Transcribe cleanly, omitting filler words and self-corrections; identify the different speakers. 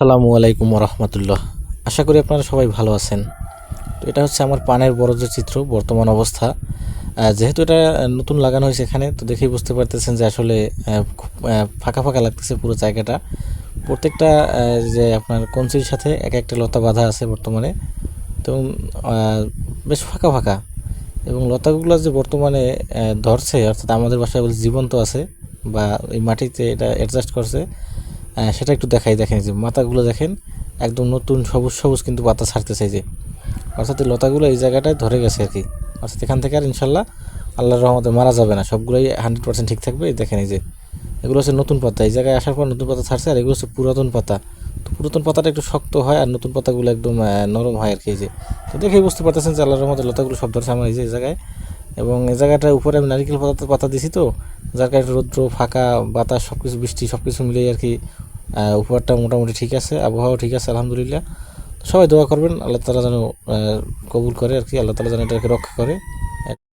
Speaker 1: আসসালামু আলাইকুম রহমতুল্লাহ। আশা করি আপনারা সবাই ভালো আছেন। তো এটা হচ্ছে আমার পানের বরজের চিত্র বর্তমান অবস্থা। যেহেতু এটা নতুন লাগানো হয়েছে এখানে, তো দেখেই বুঝতে পারতেছেন যে আসলে খুব ফাঁকা ফাঁকা লাগতেছে পুরো জায়গাটা। প্রত্যেকটা যে আপনার কঞ্চির সাথে এক একটা লতা বাঁধা আছে বর্তমানে। তো বেশ ফাঁকা ফাঁকা, এবং লতাগুলো যে বর্তমানে ধরছে, অর্থাৎ আমাদের বাসায় বলে জীবন্ত আছে বা এই মাটিতে এটা অ্যাডজাস্ট করছে। সেটা একটু দেখেন যে মাথাগুলো দেখেন, একদম নতুন সবুজ সবুজ কিন্তু পাতা ছাড়তেছে এই যে, অর্থাৎ এই লতাগুলো এই জায়গাটায় ধরে গেছে আর কি। অর্থাৎ এখান থেকে আর ইনশাল্লাহ আল্লাহর রহমতে মারা যাবে না, সবগুলোই 100% ঠিক থাকবে। এই দেখেন এই যে এগুলো হচ্ছে নতুন পাতা, এই জায়গায় আসার পর নতুন পাতা ছাড়ছে, আর এগুলো হচ্ছে পুরাতন পাতা। তো পুরাতন পাতাটা একটু শক্ত হয় আর নতুন পাতাগুলো একদম নরম হয় আর কি। এই যে, তো দেখেই বুঝতে পারতেছেন যে আল্লাহর রহমতে লতাগুলো সব ধরছে আমার এই যে এই জায়গায়। এবং এই জায়গাটার উপরে আমি নারিকেল পাতা পাতা দিছি, তো যার কারণে রৌদ্র ফাঁকা বাতাস সব কিছু বৃষ্টি সব কিছু মিলিয়ে আর কি উপহারটা মোটামুটি ঠিক আছে, আবহাওয়াও ঠিক আছে আলহামদুলিল্লাহ। সবাই দোয়া করবেন আল্লাহ তালা যেন কবুল করে আর কি, আল্লাহ তালা যেন এটাকে রক্ষা করে।